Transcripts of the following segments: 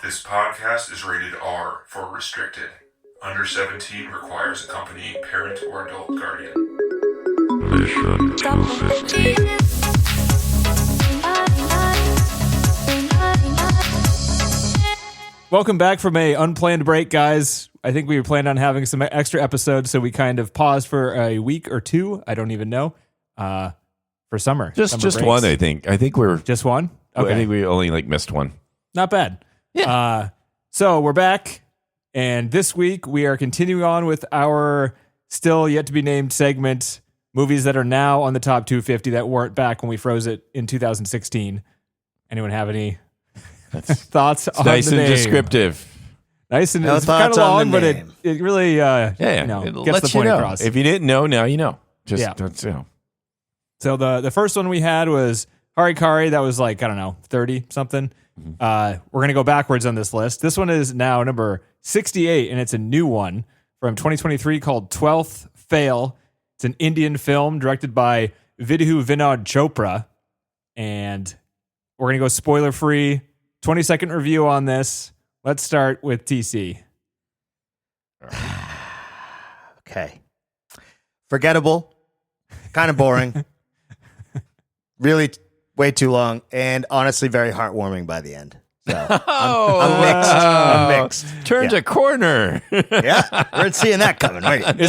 This podcast is rated R for restricted. Under 17 requires accompanying parent or adult guardian. Mission 250. Welcome back from a unplanned break, guys. I think we were planning on having some extra episodes, so we kind of paused for a week or two. I don't even know. For summer. Just breaks. one, I think. I think we're just one. Okay. I think we only missed one. Not bad. Yeah. So we're back, and this week we are continuing on with our still yet to be named segment, movies that are now on the top 250 that weren't back when we froze it in 2016. Anyone have any thoughts on Nice the and name? Descriptive. Nice and No it's kind of thoughts on long, the but name. it really Yeah, gets it'll the let point you know. across. If you didn't know, now you know. Just Yeah. that's, So the first one we had was Harikari. That was like, I don't know, 30 something. We're going to go backwards on this list. This one is now number 68, and it's a new one from 2023 called 12th Fail. It's an Indian film directed by Vindu Vinod Chopra. And we're going to go spoiler-free. 20-second review on this. Let's start with TC. Okay. Forgettable. Kind of boring. Really way too long. And honestly, very heartwarming by the end. So I'm mixed. Turned a corner. Yeah. We're seeing that coming. Right? You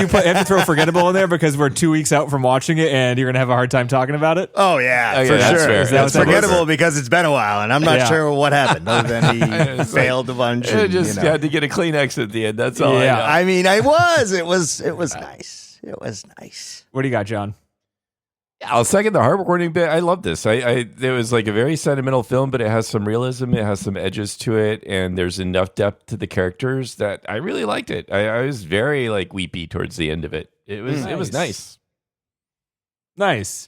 have to throw forgettable in there because we're 2 weeks out from watching it, and you're going to have a hard time talking about it. Oh, yeah. Okay, For that's sure. fair. It's That's forgettable because it's been a while, and I'm not Yeah. sure what happened other than he failed a bunch. I And, just had to get a Kleenex at the end. That's all Yeah. I know. I mean, It was nice. It was nice. What do you got, John? I'll second the heartwarming bit. I love this. It was like a very sentimental film, but it has some realism. It has some edges to it, and there's enough depth to the characters that I really liked it. I was very like weepy towards the end of it. It was nice. Nice.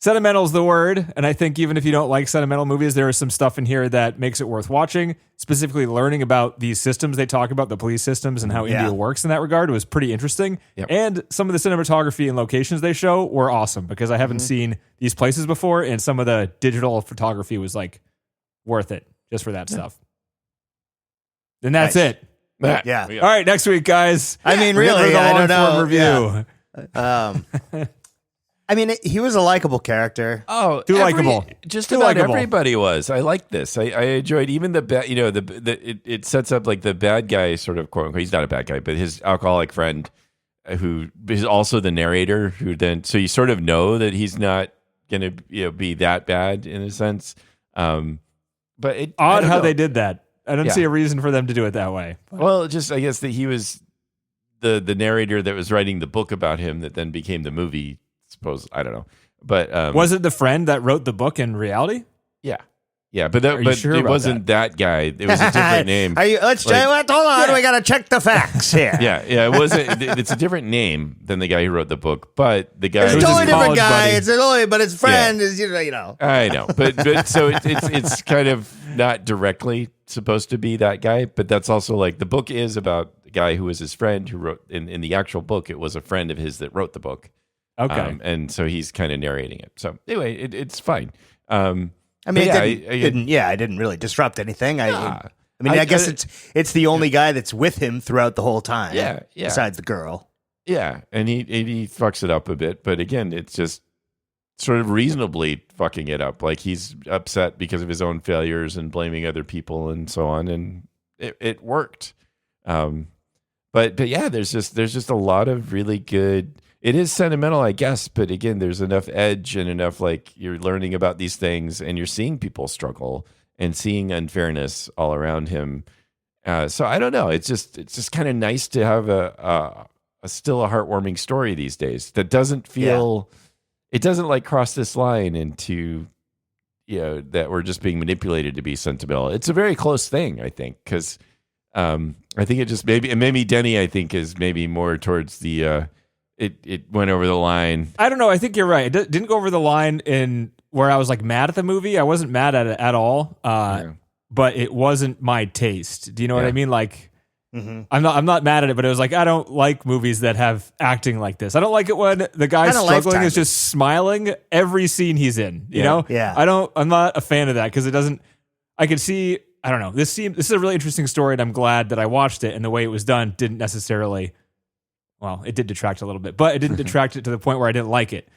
Sentimental is the word, and I think even if you don't like sentimental movies, there is some stuff in here that makes it worth watching. Specifically, learning about these systems they talk about, the police systems, and how India works in that regard was pretty interesting. Yep. And some of the cinematography and locations they show were awesome because I haven't seen these places before, and some of the digital photography was like worth it just for that stuff. And that's Nice. it. Yeah. All right, next week, guys. I mean, We're really, the I don't long-form know. review. I mean, he was a likable character. Oh, Too likable. Just Too about likable. everybody was. I liked this. I enjoyed even the bad. You know, it sets up like the bad guy sort of quote unquote. He's not a bad guy, but his alcoholic friend, who is also the narrator. Who then so you sort of know that he's not going to be that bad in a sense. But it I Odd don't how know. they did that. I don't Yeah. see a reason for them to do it that way. Well, just I guess that he was the narrator that was writing the book about him that then became the movie. Suppose I don't know, but Was it the friend that wrote the book in reality? yeah, but Are you sure it about wasn't that guy. It was a different name. Let's hold on. We got to check the facts here. Yeah, it wasn't. It's a different name than the guy who wrote the book, but the guy. It's a was totally his different college guy. buddy. It's totally, but his friend is, you know. I know, but so it's kind of not directly supposed to be that guy, but that's also like the book is about the guy who was his friend who wrote in the actual book. It was a friend of his that wrote the book. Okay. And so he's kind of narrating it. So anyway, it's fine. I mean, it didn't really disrupt anything. I guess it's the only guy that's with him throughout the whole time. Yeah. Besides the girl. Yeah, and he fucks it up a bit, but again, it's just sort of reasonably fucking it up. Like he's upset because of his own failures and blaming other people and so on, and it worked. But yeah, there's just a lot of really good. It is sentimental, I guess, but again, there's enough edge and enough like you're learning about these things and you're seeing people struggle and seeing unfairness all around him. So I don't know. It's just kind of nice to have a still a heartwarming story these days that doesn't feel. It doesn't like cross this line into that we're just being manipulated to be sentimental. It's a very close thing, I think, because I think it just maybe Denny I think is maybe more towards the. It went over the line. I don't know. I think you're right. It didn't go over the line in where I was like mad at the movie. I wasn't mad at it at all. But it wasn't my taste. Do you know what I mean? Like, I'm not mad at it, but it was like I don't like movies that have acting like this. I don't like it when the guy struggling is just smiling every scene he's in. You know? Yeah. I'm not a fan of that because it doesn't. I could see I don't know. This is a really interesting story, and I'm glad that I watched it. And the way it was done didn't necessarily, well, it did detract a little bit, but it didn't detract it to the point where I didn't like it.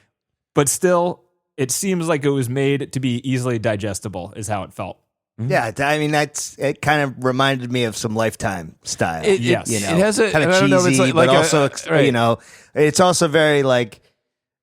But still, it seems like it was made to be easily digestible, is how it felt. Yeah, I mean it kind of reminded me of some Lifetime style. Yes. You know, It has a kind of I don't know if cheesy, it's but like also right. you know, it's also very like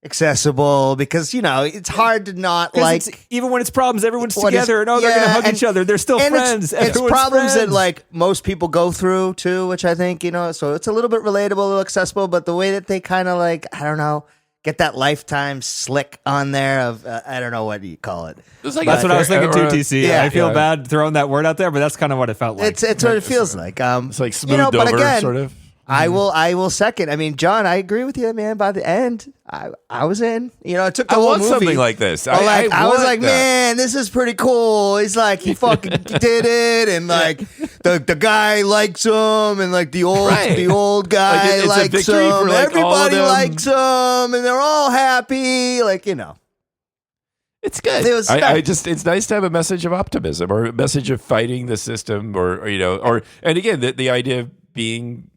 accessible because you know it's hard to not like. Even when it's problems, everyone's What is- together and they're going to hug each other. They're still and friends. It's Everyone's problems friends. that like most people go through too, which I think, you know, so it's a little bit relatable, a little accessible, but the way that they kind of like, I don't know, get that Lifetime slick on there of, I don't know what you call it. It's like That's what I was thinking too, TC. Yeah. I feel bad throwing that word out there, but that's kind of what it felt like. It's what it feels like. It's like you know, smoothed but over, again, sort of. I will second. I mean, John, I agree with you, man. By the end, I was in. You know, it took the I whole want movie. something like this. But like, I was want like, that. man, this is pretty cool. He's like, he fucking did it, and like the guy likes him, and like the old guy it's a likes victory him. for, like, all of Everybody them. likes him, and they're all happy. Like, you know, It's good. It was I just, it's nice to have a message of optimism or a message of fighting the system or you know, and again, the idea of being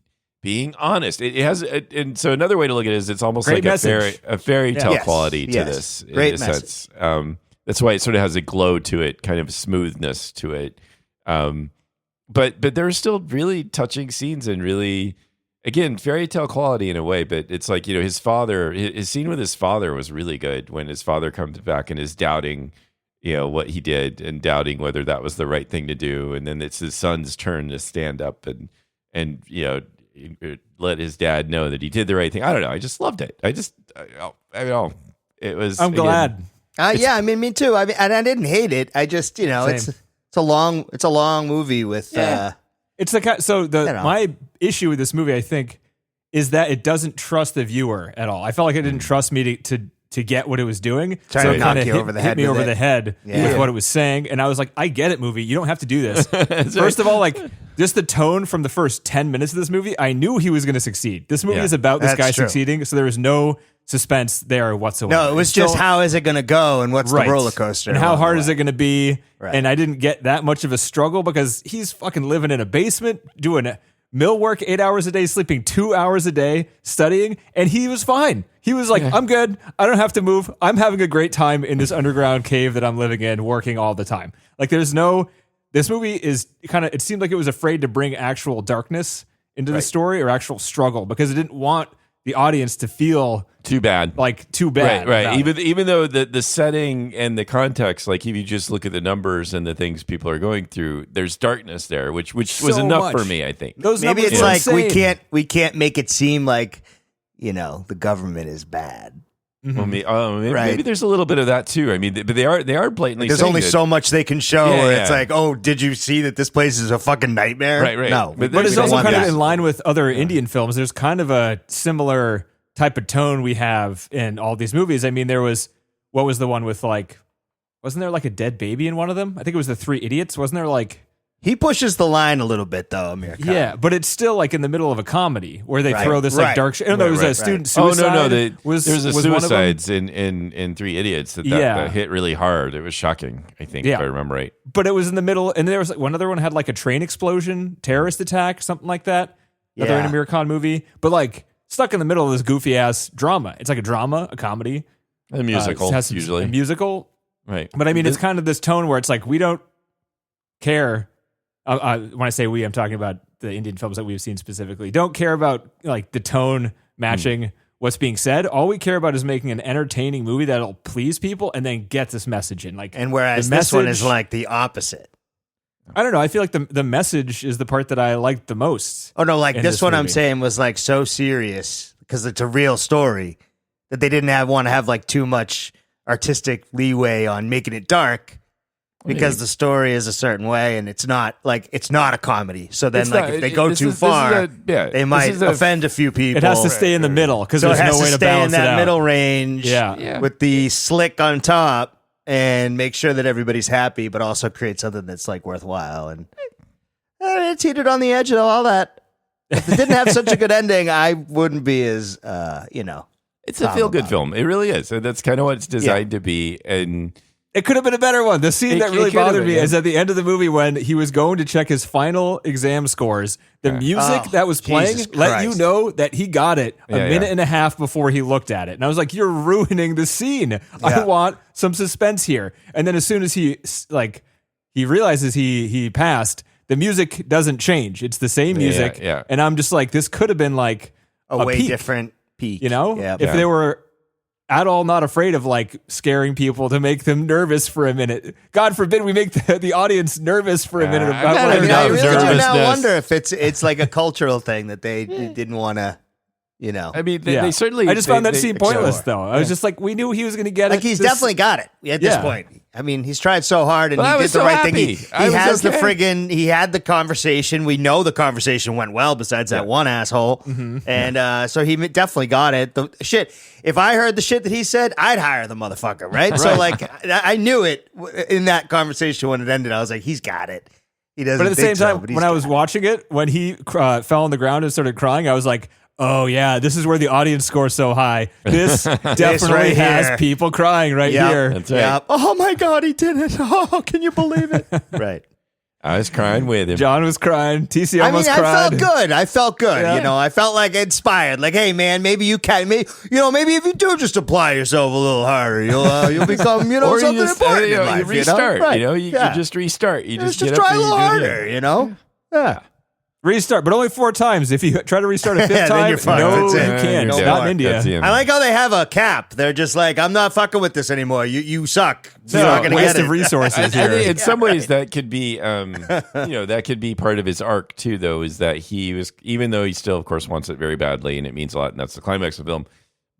honest. It has, and so another way to look at it is it's almost Great like message. a fairy tale Yes, quality to yes. this Great in a message. sense. That's why it sort of has a glow to it, kind of smoothness to it. But there are still really touching scenes and really, again, fairy tale quality in a way. But it's like, you know, his scene with his father was really good when his father comes back and is doubting, you know, what he did and doubting whether that was the right thing to do. And then it's his son's turn to stand up and you know, let his dad know that he did the right thing. I don't know. I just loved it. I don't know. It was. I'm glad. yeah, I mean, me too. I mean, and I didn't hate it. I just, you know, Same. it's a long movie with. It's the kind. So You know. my issue with this movie, I think, is that it doesn't trust the viewer at all. I felt like it didn't trust me to get what it was doing. Trying so to it knock kinda you hit, over the hit head me with over it. the head Yeah. with what it was saying, and I was like, I get it, movie. You don't have to do this. First of all, like just the tone from the first 10 minutes of this movie, I knew he was going to succeed. This movie Yeah. is about this That's guy true. succeeding, so there was no suspense there whatsoever. No, it was just how is it going to go and what's Right. the roller coaster and how along the hard is way. it going to be. Right. And I didn't get that much of a struggle because he's fucking living in a basement doing mill work 8 hours a day, sleeping 2 hours a day, studying, and he was fine. He was like, I'm good. I don't have to move. I'm having a great time in this underground cave that I'm living in, working all the time. Like this movie is kind of, it seemed like it was afraid to bring actual darkness into the story or actual struggle because it didn't want the audience to feel Too bad. like too bad. Right. about it. Even though the setting and the context, like if you just look at the numbers and the things people are going through, there's darkness there, which was So enough much. for me, I think. Those Maybe numbers it's were like insane. we can't make it seem like, you know, the government is bad. Well, maybe Right. there's a little bit of that too. I mean, but they are blatantly. There's saying only that- so much they can show Yeah, where yeah. it's like, oh, did you see that this place is a fucking nightmare? Right. No. But But it's We also don't kind want of that. in line with other Indian films. There's kind of a similar type of tone we have in all these movies. I mean, what was the one with like, wasn't there like a dead baby in one of them? I think it was the Three Idiots. Wasn't there like, He pushes the line a little bit though, Amir Khan. yeah, but it's still like in the middle of a comedy where they Right, throw this like right, dark shit. There was right, a student Oh suicide. no! There's There's a was one of them. suicides in Three Idiots that hit really hard. It was shocking. I think if I remember right. But it was in the middle, and there was like, one other one had like a train explosion, terrorist attack, something like that. Another Yeah. Amir Khan movie, but like stuck in the middle of this goofy ass drama. It's like a drama, a comedy, A musical it has some- usually, a musical. right? But I mean, it's kind of this tone where it's like we don't care. When I say we, I'm talking about the Indian films that we've seen specifically. Don't care about like the tone matching what's being said. All we care about is making an entertaining movie that'll please people and then get this message in. Like, And whereas the this one is message- like the opposite. I don't know. I feel like the message is the part that I liked the most. Oh no, like in this one I'm movie. saying was like so serious because it's a real story that they didn't want to have like too much artistic leeway on making it dark because the story is a certain way and it's not a comedy. So then It's like not- if they go this too is far, this they might is a- offend a few people. It has to stay in the middle because So it there's has no to way to stay in balance it that out. middle range Yeah. with the slick on top and make sure that everybody's happy, but also create something that's like worthwhile. And it's heated on the edge of all that. If it didn't have such a good ending, I wouldn't be as, It's a feel good film. It really is. And that's kind of what it's designed to be. And It could have been a better one. The scene that really bothered me is at the end of the movie when he was going to check his final exam scores. The music that was playing let you know that he got it a minute and a half before he looked at it. And I was like, you're ruining the scene. Yeah. I want some suspense here. And then as soon as he realizes he passed, the music doesn't change. It's the same music. Yeah. And I'm just like, this could have been like a way peak, different peak. You know? If they were at all not afraid of like scaring people to make them nervous for a minute. God forbid we make the audience nervous for a minute about what I really do now nervousness. wonder if it's like a cultural thing that they didn't want to, you know. I mean, they certainly. I just found that scene pointless, though. I was just like, we knew he was going to get it. Like he's definitely got it at this point. I mean, he's tried so hard and he did the right thing. He has the friggin'. He had the conversation. We know the conversation went well. Besides that one asshole, and so he definitely got it. The shit. If I heard the shit that he said, I'd hire the motherfucker, right? So like, I knew it in that conversation when it ended. I was like, he's got it. He doesn't. But at the same time, when I was watching it, when he fell on the ground and started crying, I was like, oh yeah, this is where the audience scores so high. This definitely has people crying here. That's right. Yep. Oh my God, he did it. Oh, can you believe it? Right. I was crying with him. John was crying. TC almost cried. I felt good. Yeah. You know, I felt like inspired. Like, hey man, maybe you can. Maybe if you do just apply yourself a little harder, you'll become something important in life. You restart. Right. You just restart. You just get up try and a little you do it harder. again. You know. Yeah. Restart, but only 4 times. If you try to restart a 5th then time, you're fucked. no, That's you it. can't. No Not more. in India. That's the end. I like how they have a cap. They're just like, I'm not fucking with this anymore. You suck. You're not gonna Waste get of it. resources I here. think in some ways that could be, that could be part of his arc too. Though, is that he was, even though he still, of course, wants it very badly, and it means a lot, and that's the climax of the film.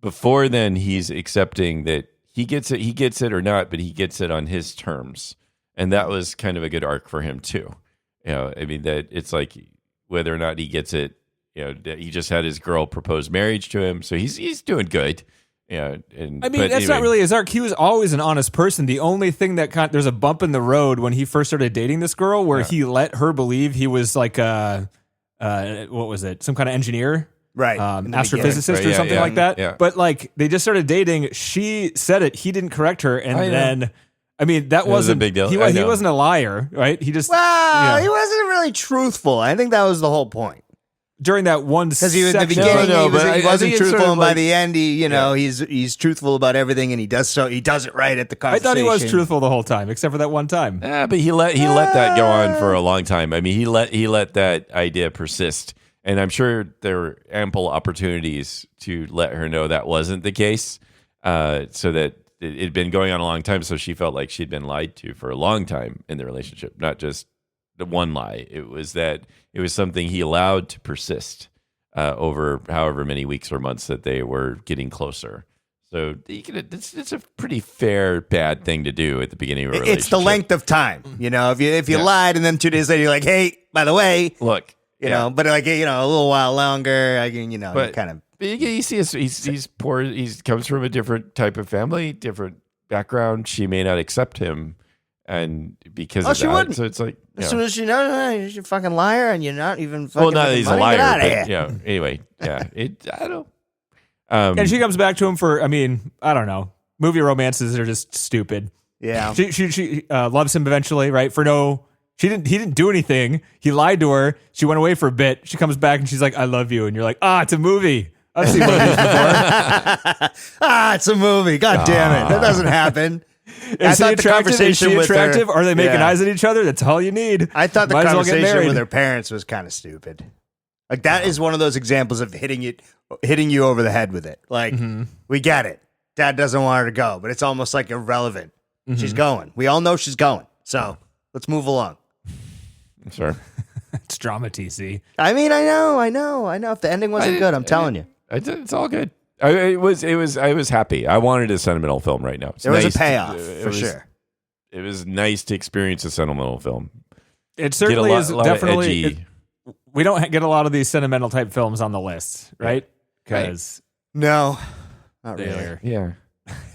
Before then, he's accepting that he gets it or not, but he gets it on his terms, and that was kind of a good arc for him too. I mean that it's like whether or not he gets it. He just had his girl propose marriage to him, so he's doing good. Yeah, that's not really his arc. He was always an honest person. The only thing that there's a bump in the road when he first started dating this girl, where he let her believe he was like what was it? Some kind of engineer, right? Astrophysicist or something like that. Yeah. But like they just started dating. She said it. He didn't correct her, and then. I mean, that wasn't a big deal. He wasn't a liar, right? He just he wasn't really truthful. I think that was the whole point. During that one because he was in the section- beginning, he wasn't truthful, and by like, the end, he's truthful about everything, and he does it right at the conversation. I thought he was truthful the whole time, except for that one time. Yeah, but he let that go on for a long time. I mean, he let that idea persist, and I'm sure there were ample opportunities to let her know that wasn't the case, so that it had been going on a long time. So she felt like she'd been lied to for a long time in the relationship, not just the one lie. It was something he allowed to persist over however many weeks or months that they were getting closer. So it's a pretty fair bad thing to do at the beginning of a relationship. It's the length of time, if you lied and then 2 days later you're like, hey, by the way, look, but like a little while longer, I can kind of. But you see, he's poor. He comes from a different type of family, different background. She may not accept him, and because of she that, wouldn't. so it's like As soon as she knows you're a fucking liar and you're not even fucking. well, not that he's a liar, Get but out of here. anyway, I don't know. And she comes back to him for, I don't know. Movie romances are just stupid. Yeah, she loves him eventually, right? He didn't do anything. He lied to her. She went away for a bit. She comes back and she's like, "I love you," and you're like, "Ah, it's a movie." I've seen movies before. It's a movie. God damn it. That doesn't happen. Is he attractive? Are they making eyes at each other? That's all you need. I thought the Might as well get conversation married. with her parents was kind of stupid. Like that is one of those examples of hitting you over the head with it. Like we get it. Dad doesn't want her to go, but it's almost like irrelevant. She's going. We all know she's going. So let's move along. Sure. It's drama, TC. I mean, I know. If the ending wasn't good, I'm telling you. It's all good. I was happy. I wanted a sentimental film right now. There was a payoff for sure. It was nice to experience a sentimental film. It certainly is definitely. We don't get a lot of these sentimental type films on the list, right? Because no, not really. Yeah.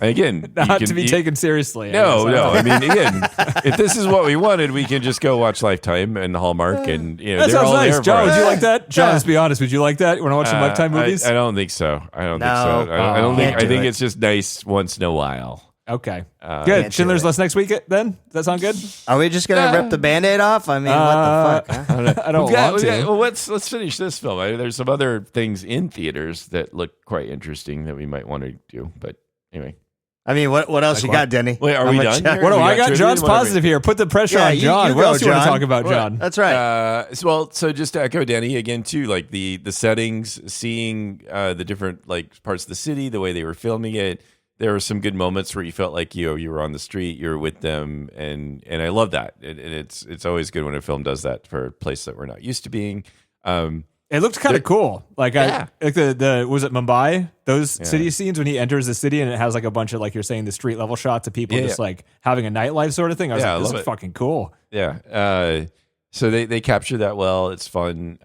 Again, not to be taken seriously. No. I mean, again, if this is what we wanted, we can just go watch Lifetime and Hallmark, and that sounds nice. John, would you like that? John, let's be honest. Would you like that? You want to watch some Lifetime movies? I don't think so. I don't think so. I don't think. I think it's just nice once in a while. Okay. Yeah, Good. Schindler's List next week then? Does that sound good? Are we just gonna rip the Band-Aid off? I mean, what the fuck? Huh? I don't want to. Well, let's finish this film. There's some other things in theaters that look quite interesting that we might want to do. But anyway. I mean, what else you got, Denny? Wait, are we done? What do I got? John's positive here. Put the pressure on John. What else do you want to talk about, John? That's right. So just to echo Danny again too, like the settings, seeing the different like parts of the city, the way they were filming it. There were some good moments where you felt like you were on the street, you were with them, and I love that. And it's always good when a film does that for a place that we're not used to being. It looked kind of cool. Like I like the was it Mumbai? Those city scenes when he enters the city and it has like a bunch of like you're saying the street level shots of people just like having a nightlife sort of thing. I was like, this is fucking cool. Yeah. So they capture that well. It's fun.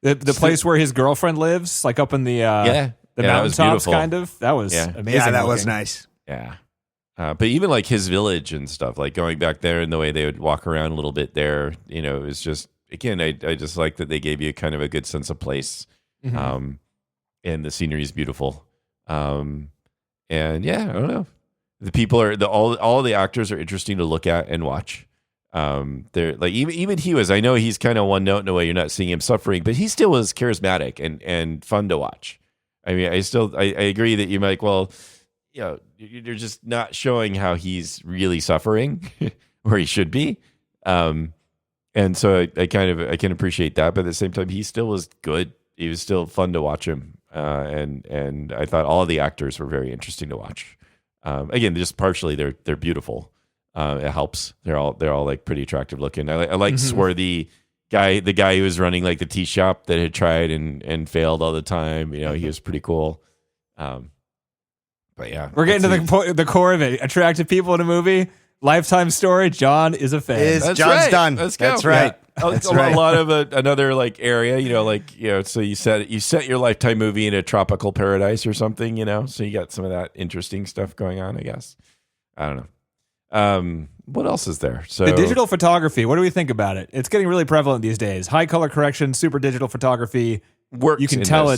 The place where his girlfriend lives, like up in the mountaintops, kind of. That was amazing. Yeah, that looking. was nice. Yeah. But even like his village and stuff, like going back there and the way they would walk around a little bit there, it was just. Again, I just like that they gave you kind of a good sense of place, and the scenery is beautiful. And yeah, I don't know. The people are all the actors are interesting to look at and watch. They're like even he was. I know he's kind of one note in a way. You're not seeing him suffering, but he still was charismatic and fun to watch. I mean, I agree that you might like, well, you're just not showing how he's really suffering where he should be. And so I can appreciate that, but at the same time, he still was good. He was still fun to watch him, and I thought all of the actors were very interesting to watch. Again, just partially they're beautiful. It helps. They're all like pretty attractive looking. I like swarthy guy, the guy who was running like the tea shop that had tried and failed all the time. He was pretty cool. But yeah, we're getting to the core of it. Attractive people in a movie. Lifetime story. John is a fan. John's right. Done. Let's go. That's right. Yeah. That's right. A lot of another like area, so you set your Lifetime movie in a tropical paradise or something, so you got some of that interesting stuff going on, I guess. I don't know. What else is there? So the digital photography, what do we think about it? It's getting really prevalent these days. High color correction, super digital photherapy. Works. You can tell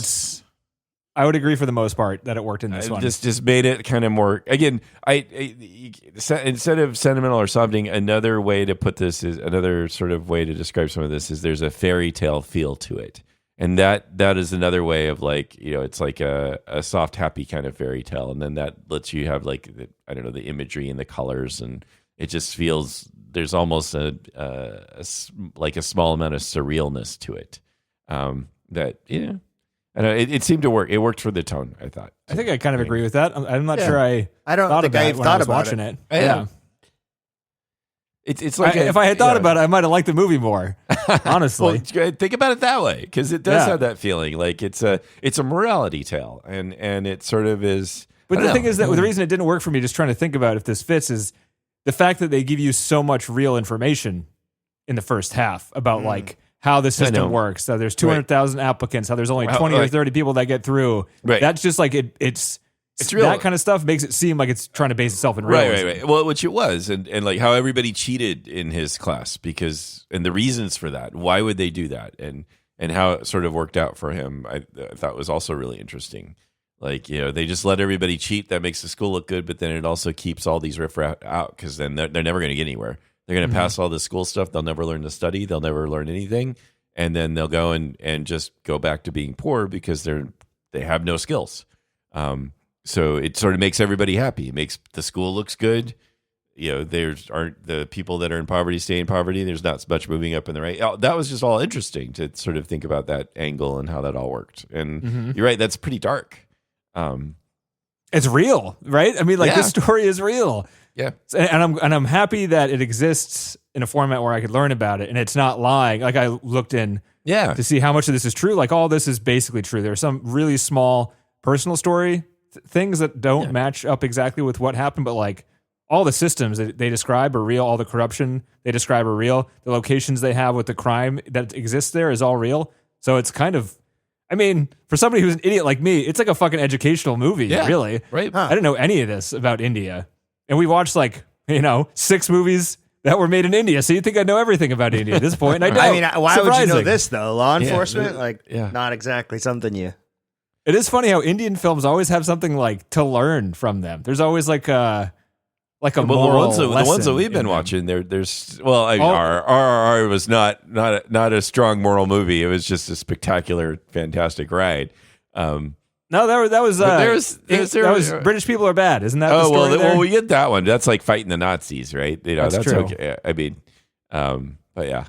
I would agree for the most part that it worked in this one. Just made it kind of more. Again, instead of sentimental or something, another way to put this is another sort of way to describe some of this is there's a fairy tale feel to it, and that is another way of like it's like a soft, happy kind of fairy tale, and then that lets you have like the imagery and the colors, and it just feels there's almost like a small amount of surrealness to it. That And it seemed to work. It worked for the tone, I thought. I think I kind of agree with that. I'm not sure I don't thought think about I've it when thought I was about watching it. Yeah. It's like if I had thought about it, I might have liked the movie more. Honestly, think about it that way because it does have that feeling. Like it's a morality tale, and it sort of is. But the thing is that the reason it didn't work for me, just trying to think about if this fits, is the fact that they give you so much real information in the first half about like how the system works. So there's 200,000 applicants. How there's only 20 or 30 people that get through. Right. That's just like it's real. That kind of stuff makes it seem like it's trying to base itself in realism. Right. Well, which it was, and like how everybody cheated in his class and the reasons for that. Why would they do that? And how it sort of worked out for him. I thought was also really interesting. Like they just let everybody cheat. That makes the school look good, but then it also keeps all these riffraff out because then they're never going to get anywhere. They're going to pass all the school stuff. They'll never learn to study. They'll never learn anything. And then they'll go and just go back to being poor because they have no skills. So it sort of makes everybody happy. It makes the school looks good. Aren't the people that are in poverty stay in poverty. There's not much moving up in the right. That was just all interesting to sort of think about that angle and how that all worked. And you're right. That's pretty dark. It's real, right? I mean, this story is real. Yeah, and I'm happy that it exists in a format where I could learn about it, and it's not lying. Like I looked in, to see how much of this is true. Like all this is basically true. There's some really small personal story things that don't match up exactly with what happened, but like all the systems that they describe are real. All the corruption they describe are real. The locations they have with the crime that exists there is all real. So it's kind of. I mean, for somebody who's an idiot like me, it's like a fucking educational movie, really. Right. I didn't know any of this about India. And we watched 6 movies that were made in India. So you think I know everything about India at this point. And I don't. I mean, why would you know this though? Law enforcement? Not exactly something you... It is funny how Indian films always have something like to learn from them. There's always like like a Well, moral the ones that lesson we've been in them. watching, there's I mean, RRR was not a strong moral movie. It was just a spectacular, fantastic ride. No, that was British people are bad, isn't that? The story there? Well, we get that one. That's like fighting the Nazis, right? You know, that's true. okay. I mean, but yeah,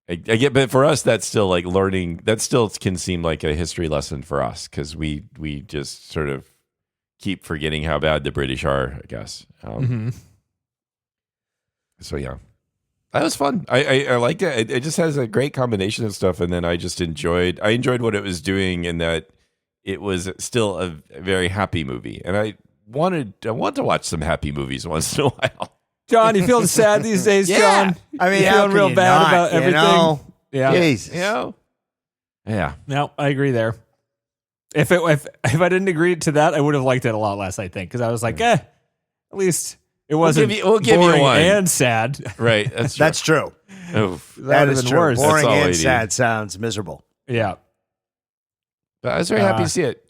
I get. But for us, that's still like learning. That still can seem like a history lesson for us because we just sort of keep forgetting how bad the British are, I guess. So yeah, that was fun. I liked it. It just has a great combination of stuff, and then I enjoyed what it was doing, and that it was still a very happy movie. And I want to watch some happy movies once in a while. John, you feeling sad these days, Yeah. John? I mean, you how feeling can real you bad not, about you everything? know? Yeah. Jesus. You know? Yeah. No, I agree there. If I didn't agree to that, I would have liked it a lot less, I think, because I was like, at least it wasn't we'll give you boring one. and sad. Right. That's true. That's true. Oof. That is been true. worse. Boring That's all I and need. sad sounds miserable. Yeah. But I was very happy to see it.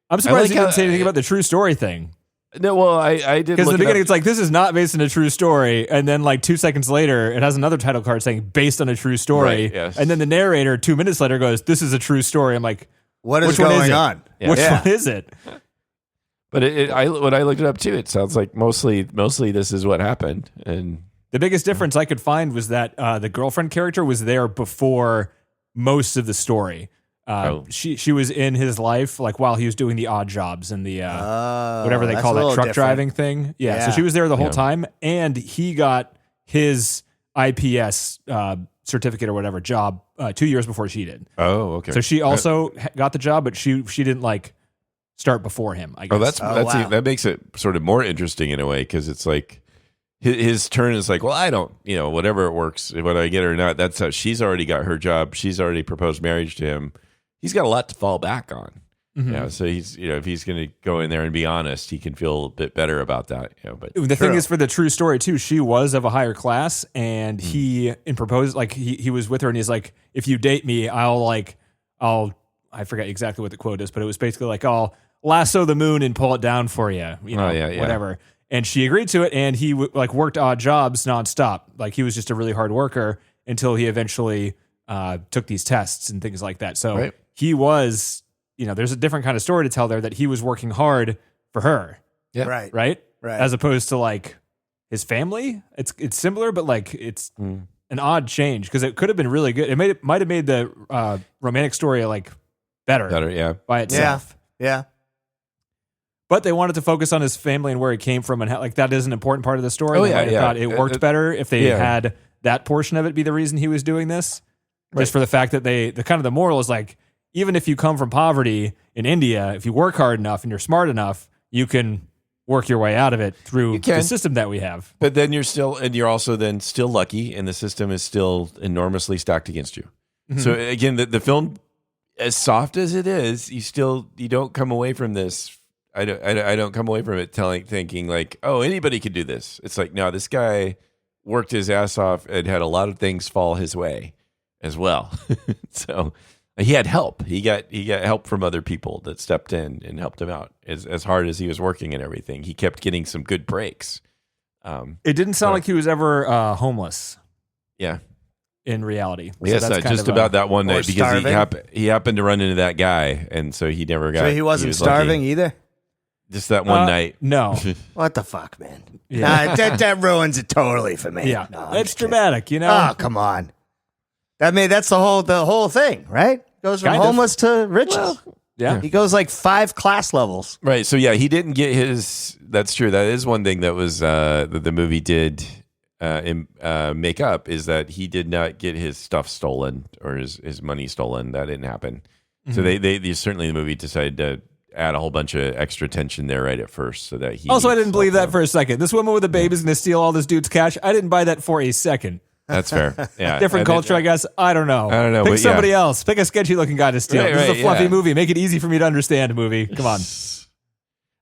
I'm surprised like you didn't how- say anything about the true story thing. No, well, I did Because in look the beginning, it it's like, this is not based on a true story. And then, like, 2 seconds later, it has another title card saying, based on a true story. Right, yes. And then the narrator, 2 minutes later, goes, this is a true story. I'm like, What is which one going it? on? Yeah. Which Yeah. one is it? But when I looked it up too, it sounds like mostly this is what happened. And The biggest difference I could find was that the girlfriend character was there before most of the story. She was in his life like while he was doing the odd jobs and the whatever they that's call a that little truck different. driving thing. Yeah, so Yeah. she was there the whole Yeah. time, and he got his IPS certificate or whatever job 2 years before she did. oh, okay. So she also got the job, but she didn't like start before him. I guess. wow. That makes it sort of more interesting in a way because it's like his turn is like, well, I don't, whatever it works, whether I get it or not. That's how she's already got her job. She's already proposed marriage to him. He's got a lot to fall back on. Mhm. Yeah, so he's if he's going to go in there and be honest, he can feel a bit better about that. But The thing True. is, for the true story too, she was of a higher class, and he was with her, and he's like, "If you date me, I forget exactly what the quote is, but it was basically like, I'll lasso the moon and pull it down for you, yeah. whatever." And she agreed to it, and he worked odd jobs nonstop. Like he was just a really hard worker until he eventually took these tests and things like that. So Right. he was, there's a different kind of story to tell there that he was working hard for her. Yeah. Right. Right? Right. As opposed to like his family. It's similar, but like it's an odd change because it could have been really good. It might have made the romantic story like better yeah. by itself. Yeah. But they wanted to focus on his family and where he came from, and how, like that is an important part of the story. Oh, They yeah, might have yeah. thought it worked better if they yeah. had that portion of it be the reason he was doing this. Just for the fact that the moral is like, even if you come from poverty in India, if you work hard enough and you're smart enough, you can work your way out of it through the system that we have. But then you're also then still lucky, and the system is still enormously stacked against you. Mm-hmm. So again, the film, as soft as it is, you don't come away from this. I don't come away from it thinking like, oh, anybody could do this. It's like, no, this guy worked his ass off and had a lot of things fall his way as well. So he had help. He got help from other people that stepped in and helped him out as hard as he was working and everything. He kept getting some good breaks. It didn't sound like he was ever homeless Yeah. in reality. So Yes, that's kind just of about that one or night because starving. he happened to run into that guy, and so he never got. So he wasn't was starving lucky. either? Just that one night. No. What the fuck, man? Yeah. Nah, that ruins it totally for me. Yeah. No, I'm It's just kidding. dramatic, Oh, come on. That's the whole thing, right? Goes from Kind of. homeless to riches. Yeah. He goes like 5 class levels. Right. So yeah, he didn't get his. That's true. That is one thing that was that the movie did make up is that he did not get his stuff stolen or his money stolen. That didn't happen. So they certainly the movie decided to add a whole bunch of extra tension there right at first, so that he. Also, I didn't believe that for a second. This woman with a baby is going to steal all this dude's cash. I didn't buy that for a second. That's fair. Yeah. Different culture, I guess. I don't know. I don't know, Pick but somebody yeah. else. Pick a sketchy looking guy to steal. Right, This is right, a fluffy yeah. movie. Make it easy for me to understand, movie. Come on.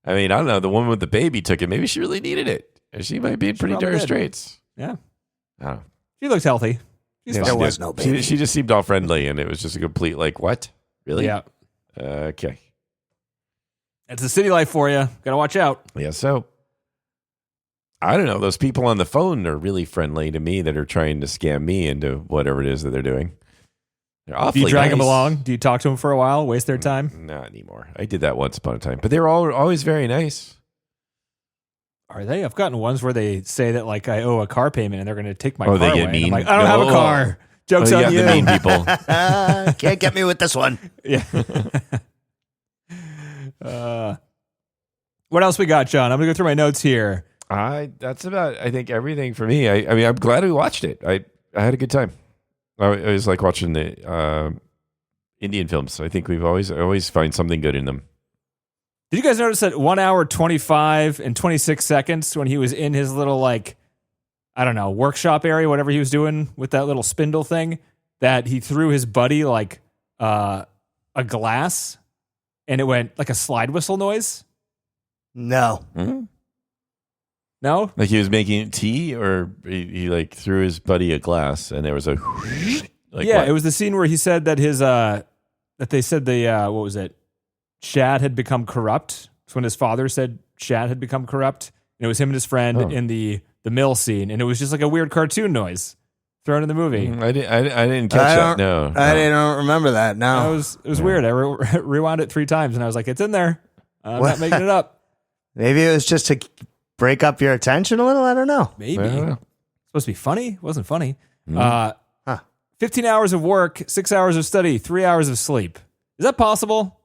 I mean, I don't know. The woman with the baby took it. Maybe she really needed it. She might be in pretty probably dire did. straits. Yeah. I don't know. She looks healthy. She's Yeah, fine. she was did. no baby. She just seemed all friendly, and it was just a complete like, what? Really? Yeah. Okay. It's the city life for you. Got to watch out. Yeah. So I don't know. Those people on the phone are really friendly to me that are trying to scam me into whatever it is that they're doing. They're awfully Do you drag nice. them along? Do you talk to them for a while? Waste their time? Not anymore. I did that once upon a time, but they were always very nice. Are they? I've gotten ones where they say that like I owe a car payment and they're going to take my Oh, car they away. get And mean? I'm like, I don't have a No. car. Joke's Oh, you on got you. the mean people. Can't get me with this one. Yeah. What else we got, John? I'm going to go through my notes here. That's about, I think, everything for me. I mean, I'm glad we watched it. I had a good time. I always like watching the Indian films. I think I always find something good in them. Did you guys notice that 1 hour, 25 and 26 seconds when he was in his little, like, I don't know, workshop area, whatever he was doing with that little spindle thing, that he threw his buddy like a glass and it went like a slide whistle noise? No. Mm-hmm. No? Like he was making tea, or he like threw his buddy a glass, and there was a like yeah, what? it was the scene where he said that his that they said the what was it? Shad had become corrupt. It's when his father said Shad had become corrupt. And it was him and his friend in the mill scene, and it was just like a weird cartoon noise thrown in the movie. I didn't catch that. No, I don't remember that. No. It was weird. I rewound it 3 times, and I was like, "It's in there. I'm not making it up." Maybe it was just to break up your attention a little. I don't know. Maybe I don't know. supposed to be funny. It wasn't funny. Huh. 15 hours of work, 6 hours of study, 3 hours of sleep. Is that possible?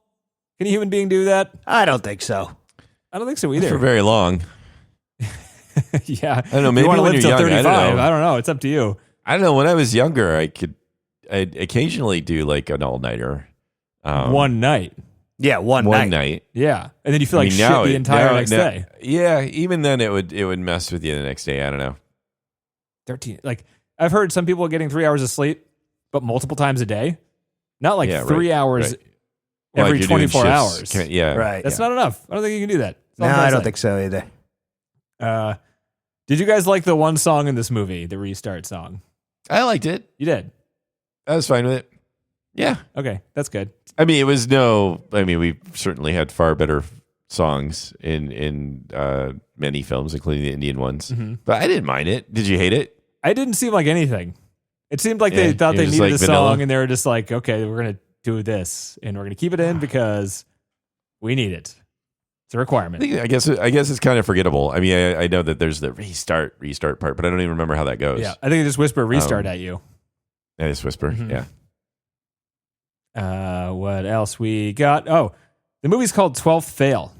Can a human being do that? I don't think so. I don't think so for either. very long. Yeah, I don't know. Maybe you want to when live you're till young, 35. I I don't know. It's up to you. I don't know. When I was younger, I'd occasionally do like an all-nighter. One night. Yeah, one One night. night. Yeah, and then you feel like shit now the it- entire now- next now- day. Yeah, even then it would mess with you the next day. I don't know. 13. Like I've heard some people getting 3 hours of sleep, but multiple times a day. Not like Yeah, 3 right, hours right. Well, every like you're doing 24 shifts. hours. Yeah, Right. That's yeah. not enough. I don't think you can do that. That's all No, I'm I don't saying. think so either. Did you guys like the one song in this movie, the restart song? I liked it. You did. I was fine with it. Yeah. Okay, that's good. I mean, we certainly had far better songs in many films, including the Indian ones. Mm-hmm. But I didn't mind it. Did you hate it? I didn't seem like anything. It seemed like Yeah, they thought you're they just needed like a vanilla. song, and they were just like, okay, we're gonna do this, and we're gonna keep it in because we need it. It's a requirement. I guess it's kind of forgettable. I mean, I know that there's the restart part, but I don't even remember how that goes. Yeah, I think they just whisper restart at you. I just whisper. Mhm. Yeah. What else we got? Oh, the movie's called 12th Fail.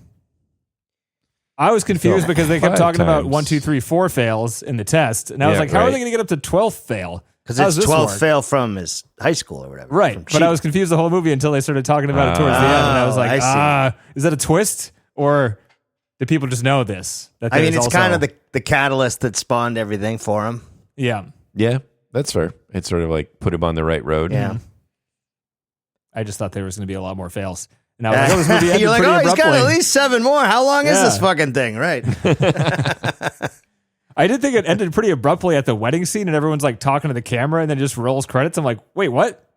I was confused because they kept 5 talking about times. 1, 2, 3, 4 fails in the test, and I was Yeah, like, how are right. they going to get up to 12th fail? Because How it's does this 12th work? fail from his high school or whatever. Right, From but I cheat. was confused the whole movie until they started talking about it towards the end, and I was like, I see. is that a twist, or do people just know this? That I mean, there's it's also- kind of the catalyst that spawned everything for him. yeah. Yeah, that's fair. It's sort of like put him on the right road. Yeah. I just thought there was going to be a lot more fails, and I was like, oh, this movie ended You're like, pretty oh, he's abruptly. got at least 7 more. How long is Yeah. this fucking thing? Right. I did think it ended pretty abruptly at the wedding scene, and everyone's like talking to the camera, and then it just rolls credits. I'm like, wait, what?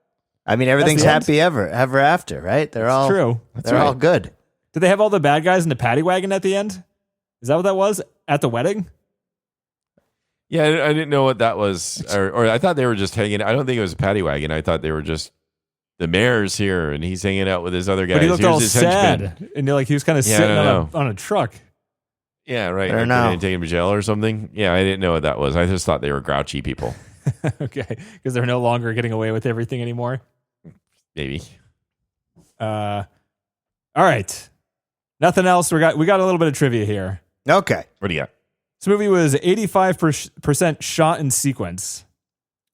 I mean, everything's the end? happy ever after, right? They're all True. They're all good. Did they have all the bad guys in the paddy wagon at the end? Is that what that was at the wedding? Yeah, I didn't know what that was, or I thought they were just hanging. I don't think it was a paddy wagon. I thought they were just the mayor's here, and he's hanging out with his other guys. But he looked Here's all his henchmen. sad, and you're like, he was kind of Yeah, I sitting don't on a truck. Yeah, right. I don't Like, they know. didn't take him to jail or something. Yeah, I didn't know what that was. I just thought they were grouchy people. Okay, because they're no longer getting away with everything anymore. Maybe. All right, nothing else. We got a little bit of trivia here. Okay. What do you got? This movie was 85% shot in sequence.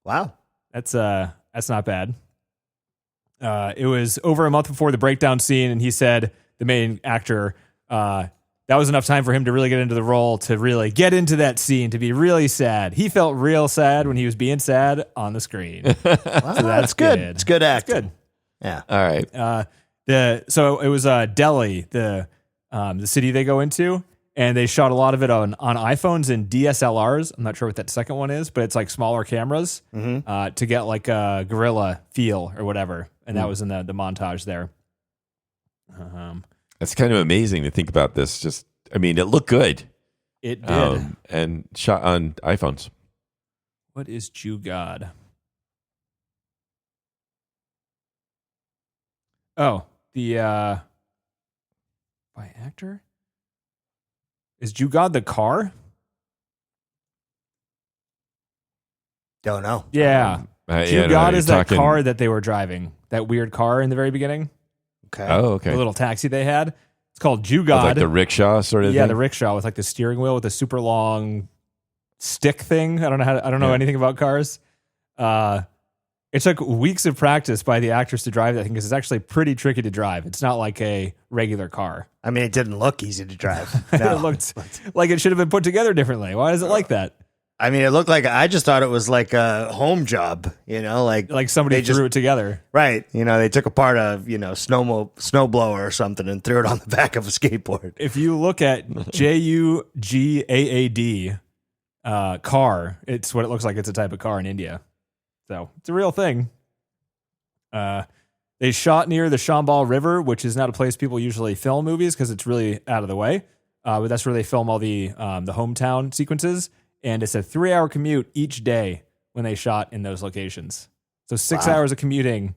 Wow. That's not bad. It was over a month before the breakdown scene, and he said, the main actor, that was enough time for him to really get into the role, to really get into that scene, to be really sad. He felt real sad when he was being sad on the screen. Wow, that's good. good. It's good acting. Good. Yeah. All right. So it was Delhi, the city they go into, and they shot a lot of it on iPhones and DSLRs. I'm not sure what that second one is, but it's like smaller cameras to get like a guerrilla feel or whatever. And that was in the montage there. That's kind of amazing to think about this. Just, I mean, it looked good. It did. And shot on iPhones. What is Jew God? Oh, the by actor? Is Jew God the car? Don't know. Yeah. Jew Yeah, God you're is that talking- car that they were driving. That weird car in the very beginning. Okay. Oh, okay. The little taxi they had. It's called Jew With, God. like the rickshaw sort of yeah, thing. the rickshaw with like the steering wheel with the super long stick thing. I don't know Yeah. anything about cars. It took weeks of practice by the actors to drive that thing because it's actually pretty tricky to drive. It's not like a regular car. I mean, it didn't look easy to drive. It No. looked like it should have been put together differently. Why is it like that? I mean, it looked like I just thought it was like a home job, Like somebody they just- threw it together. right. They took apart a, snowblower or something and threw it on the back of a skateboard. If you look at JUGAAD car, it's what it looks like. It's a type of car in India. So it's a real thing. They shot near the Chambal River, which is not a place people usually film movies because it's really out of the way. But that's where they film all the hometown sequences. And it's a 3-hour commute each day when they shot in those locations. So 6 Wow. hours of commuting,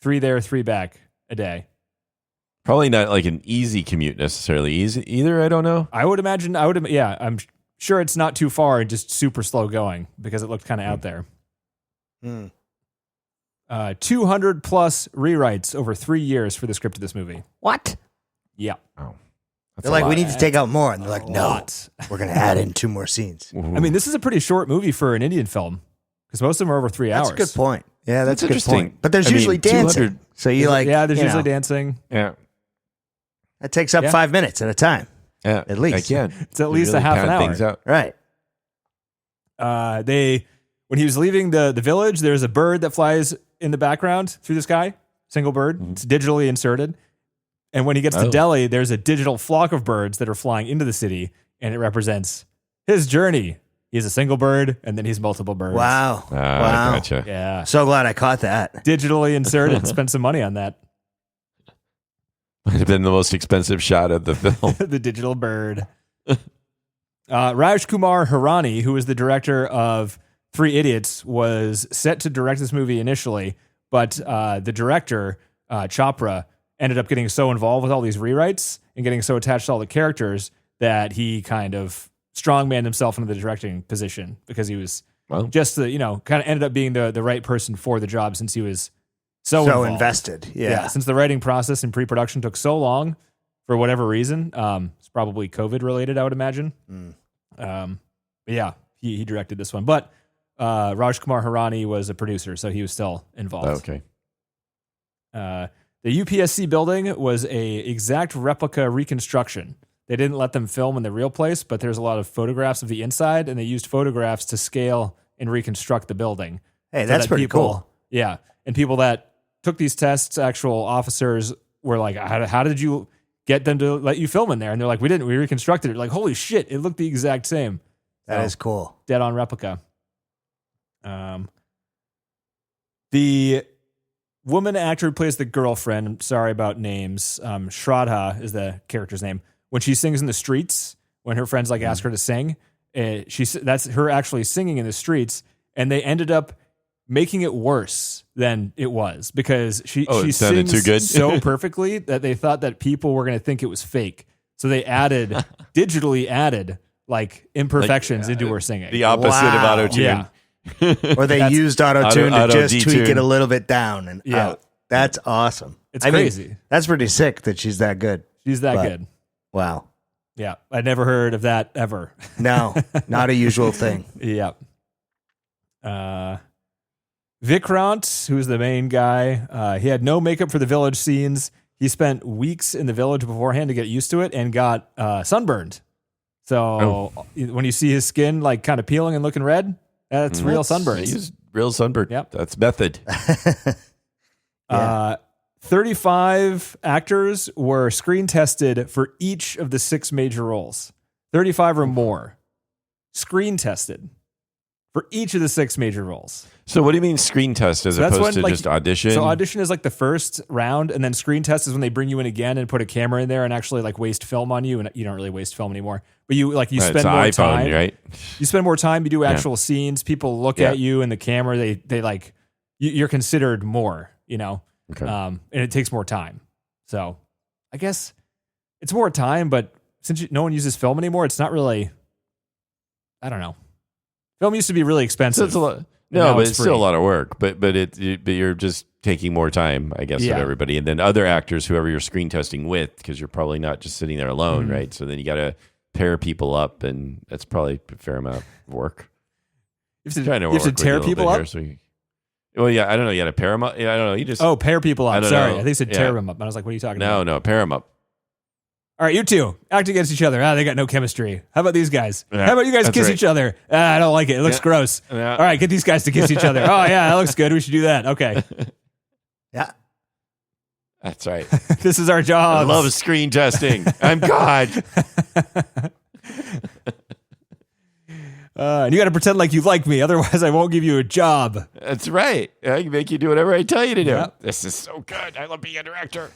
3 there, 3 back a day. Probably not like an easy commute necessarily either. I don't know. I would imagine, I'm sure it's not too far and just super slow going because it looked kind of out there. 200 plus rewrites over 3 years for the script of this movie. What? Yeah. Oh, They're like, we need to take out more. And they're like, no, lot. we're going to add in 2 more scenes. Mm-hmm. I mean, this is a pretty short movie for an Indian film because most of them are over 3 hours. That's a good point. Yeah, that's a good interesting. point. But there's I mean, usually dancing. 200 So you like, yeah, there's you usually know, dancing. Yeah. that takes up Yeah. 5 minutes at a time. Yeah. At least. Again, It's at least a half an pad hour. things out. Right. When he was leaving the village, there's a bird that flies in the background through the sky, single bird. It's digitally inserted. And when he gets to Delhi, there's a digital flock of birds that are flying into the city, and it represents his journey. He's a single bird, and then he's multiple birds. Wow. Wow. Gotcha. Yeah. So glad I caught that. Digitally inserted. Spent some money on that. Might have been the most expensive shot of the film. The digital bird. Raj Kumar Hirani, who was the director of Three Idiots, was set to direct this movie initially, but the director, Chopra, ended up getting so involved with all these rewrites and getting so attached to all the characters that he kind of strongmanned himself into the directing position because he was just kind of ended up being the right person for the job since he was so involved. invested. Yeah. Since the writing process and pre-production took so long for whatever reason, it's probably COVID related, I would imagine. But yeah, he directed this one. But Raj Kumar Hirani was a producer, so he was still involved. Okay. The UPSC building was a exact replica reconstruction. They didn't let them film in the real place, but there's a lot of photographs of the inside, and they used photographs to scale and reconstruct the building. Hey, So that's that pretty people- cool. Yeah, and people that took these tests, actual officers, were like, how did you get them to let you film in there? And they're like, we didn't. We reconstructed it. Like, holy shit, it looked the exact same. That is cool. Dead on replica. The woman actor who plays the girlfriend, I'm sorry about names, Shraddha is the character's name. When she sings in the streets, when her friends ask her to sing, that's her actually singing in the streets, and they ended up making it worse than it was because she it sounded sings too good? so perfectly that they thought that people were going to think it was fake. So they digitally added imperfections into her singing. The opposite of Wow. auto-tune. Yeah. Or they used auto-tune to auto just tweak detune. it a little bit down and Yeah. out. That's awesome. It's I mean, crazy. that's pretty sick that she's that good. She's that But- good. Wow. Yeah. I'd never heard of that ever. No, not a usual thing. Yeah. Vikrant, who's the main guy, he had no makeup for the village scenes. He spent weeks in the village beforehand to get used to it and got sunburned. So when you see his skin kind of peeling and looking red, that's real They sunburns. use real sunburn. Yep. That's method. 35 actors were screen tested for each of the 6 major roles. 35 or more. Screen tested. for each of the 6 major roles. So what do you mean screen test as So that's opposed when, to just audition? So audition is like the first round, and then screen test is when they bring you in again and put a camera in there and actually like waste film on you. And you don't really waste film anymore, but you Right, spend it's an more iPhone, time. right? You spend more time. You do actual scenes. People look Yeah. at you and the camera. They like you're considered more. Okay. And it takes more time. So I guess it's more time, but since no one uses film anymore, it's not really. I don't know. Film used to be really So expensive. it's a lot. and No, now but it's free. still a lot of work. But you're just taking more time, I guess, Yeah. of everybody, and then other actors, whoever you're screen testing with, because you're probably not just sitting there alone, Mhm. right? So then you got to pair people up, and that's probably a fair amount of work. You have Trying to, to you have to work with you a tear little people bit up. here, so well, yeah, I don't know. You got to pair them up. Yeah, I don't know. You just Pair people I up. don't Sorry, know. I think it said tear Yeah. them up. And I was like, what are you talking about? no, pair them up. All right, you two act against each other. They got no chemistry. How about these guys? Yeah, How about you guys that's kiss right. each other? I don't like it. It looks Yeah. gross. Yeah. All right, get these guys to kiss each other. Oh yeah, that looks good. We should do that. Okay, Yeah. That's right. this is our I job. love screen testing. I'm God. And you got to pretend like you like me, otherwise I won't give you a job. That's right. I can make you do whatever I tell you to do. Yeah. This is so good. I love being a director.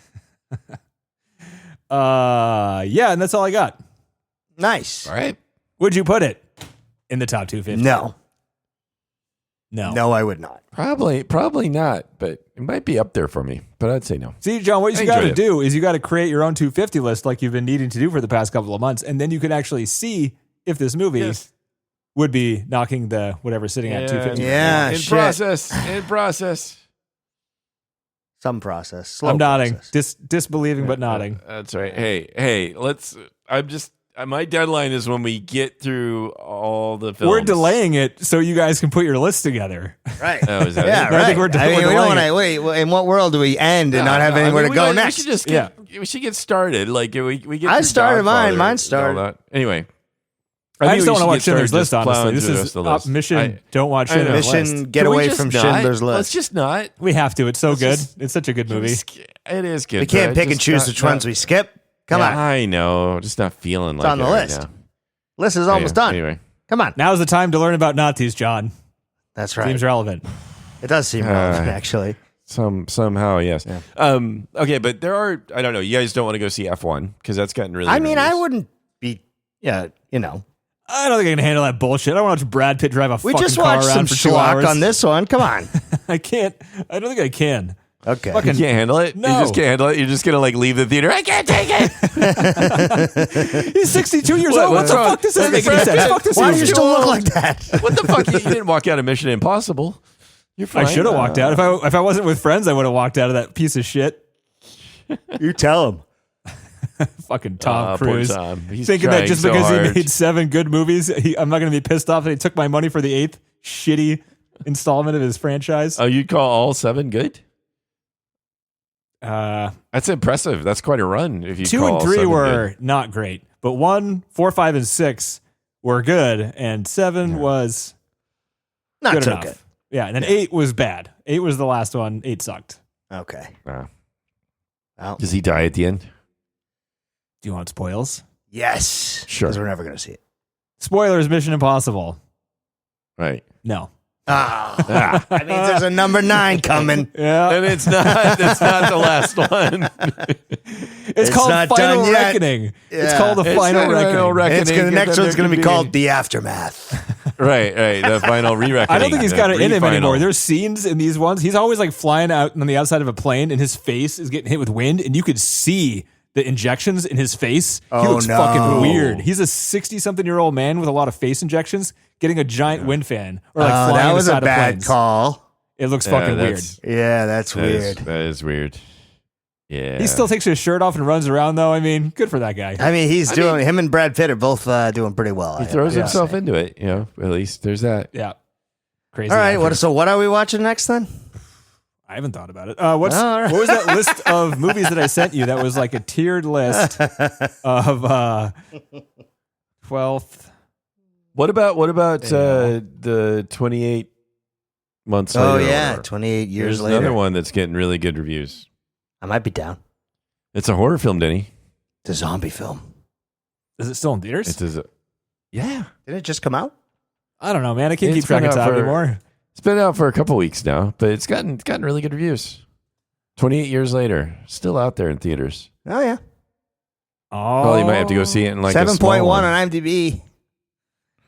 Yeah, and that's all I got. Nice. All right. Would you put it in the top 250? No. No. No, I would not. Probably not, but it might be up there for me. But I'd say no. See, John, what I you got to enjoyed it. do is you got to create your own 250 list like you've been needing to do for the past couple of months, and then you can actually see if this movie would be knocking the whatever sitting at 250. Yeah. In shit. process. Some process. Slow I'm nodding, process. disbelieving but nodding. That's right. Hey, let's. My deadline is when we get through all the films. We're delaying it so you guys can put your list together. Right. Oh, is that Yeah, it? No, I right. think we're we don't delaying want it. to wait. In what world do we end and not have No, anywhere to go we next? should just we should get started. Like we get. I through started mine. Godfather Mine and all started. that. Anyway, I just don't want to we watch should get Schindler's List, started just honestly. plowing This through the is rest of the list. mission. Don't watch I know. Schindler's List. Mission, get Can we away just from not? Schindler's Let's List. just not. We have to. It's so good. just- It's such a good movie. It is good. We can't but pick and just choose not- which ones we skip. Come Yeah, on. I know. Just not feeling like on it the right list. now. List is almost done. Anyway, Come on. Now's the time to learn about Nazis, John. That's right. Seems relevant. It does seem relevant, actually. somehow yes. Yeah. Okay, but there are. I don't know. You guys don't want to go see F1 because that's gotten really. I good mean, I reviews. wouldn't be, yeah, you know. I don't think I can handle that bullshit. I don't want to watch Brad Pitt drive a We fucking just car watched around some for 2 schlock hours. on this one. Come on. I can't. I don't think I can. Okay. You Fucking- can't handle it. No. You just can't handle it. You're just gonna like leave the theater. I can't take it. He's 62 years What- old. What what's the wrong? fuck? This doesn't What's make any wrong? sense. Fuck this Why do you movie. still look like that? What the fuck? You didn't walk out of Mission Impossible. You're fine. I should have walked out. If I wasn't with friends, I would have walked out of that piece of shit. You tell him. Fucking Tom Poor Cruise. Tom. He's Thinking that trying just so because hard. he made 7 good movies, I'm not going to be pissed off that he took my money for the 8th shitty installment of his franchise. Oh, you'd call all 7 good? Uh, That's impressive. That's quite a run. If you 2 call and all 3 7 were good. not great, but 1, 4, 5, and 6 were good, and 7 was Not good so enough. good. Yeah, and then 8 was bad. 8 was the last one. 8 sucked. Okay. Wow. Well, Does he die at the end? Do you want spoils? yes. Sure. Because we're never going to see it. Spoilers, Mission Impossible. Right. No. Ah. That means there's a number 9 coming. Yeah. And it's not. It's not the last one. It's called not Final done yet. Reckoning. It's Yeah. called the It's Final not Reckoning. Reckoning. It's gonna, the next There one's going to could be called The Aftermath. Right. The final re-reckoning. I don't think he's the got it in him re-final. anymore. There's scenes in these ones. He's always like flying out on the outside of a plane, and his face is getting hit with wind, and you could see the injections in his face. He Oh, looks no. fucking weird. He's a 60-something-year-old man with a lot of face injections getting a giant wind fan or like flying that was a inside of bad planes. call. It looks fucking weird. Yeah, that's weird. That is weird. Yeah. He still takes his shirt off and runs around, though. I mean, good for that guy. I mean, him and Brad Pitt are both doing pretty well. He throws I himself say. into it. You know. At least there's that. Yeah. Crazy. All right. actor. So what are we watching next then? I haven't thought about it. All right. What was that list of movies that I sent you? That was like a tiered list of 12th. What about the 28 months later? Oh or yeah, whatever? 28 years There's later. another one that's getting really good reviews. I might be down. It's a horror film, Denny. It's a zombie film. Is it still in theaters? Yeah. Didn't it just come out? I don't know, man. I can't It's keep track been of out time for- anymore. It's been out for a couple weeks now, but it's gotten really good reviews. 28 years later, still out there in theaters. Oh yeah, Oh, Well, you might have to go see it in like a 7.1 small one. on IMDb,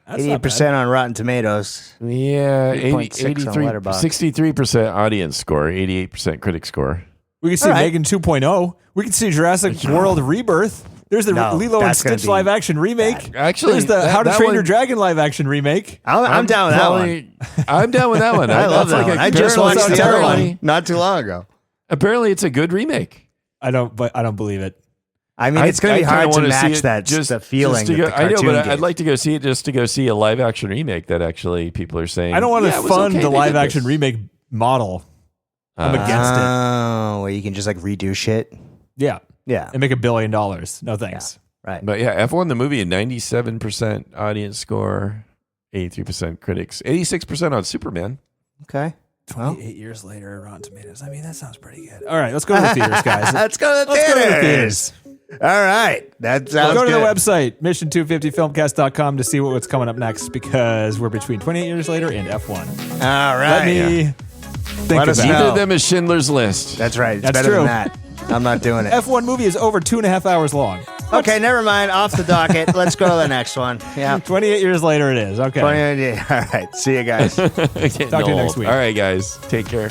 That's not 88% bad. on Rotten Tomatoes. Yeah, 3.6 on Letterboxd. 63% audience score, 88% critic score. We can see All right. Megan 2.0. We can see Jurassic World Rebirth. There's the No, Lilo and that's gonna Stitch be live action remake. Actually, There's the How to that Train one- Your Dragon live action remake. I'm down with that one. probably- I'm down with that one. I love that's that like one. a- I just apparently- watched the other apparently- one not too long ago. Apparently, it's a good remake. I don't believe it. I mean, it's going to be kinda hard to wanna see match it that the feeling to that go, the I know, cartoon but gave. I'd like to go see it just to go see a live action remake that actually people are saying. I don't want to yeah, it was fund okay, the they live did action this. remake model. I'm against it. Oh, where you can just like redo shit. Yeah, Yeah, and make $1 billion. No thanks. right. But yeah, F1 the movie, a 97% audience score, 83% critics, 86% on Superman. Okay. 28 years later, Rotten Tomatoes. I mean, that sounds pretty good. All right, let's go to the theaters, guys. Let's go to the Let's go to the theaters. All right, that sounds Go to good. the website, mission250filmcast.com to see what's coming up next because we're between 28 years later and F1. All right. Let me think Let us about know. it. Neither of them is Schindler's List. That's right. It's That's better true. than that. I'm not doing it. F1 movie is over 2.5 hours long. Okay, never mind. Off the docket. Let's go to the next one. Yeah. 28 years later it is. Okay. 20 All right. See you guys. Talk to you next week. All right, guys. Take care.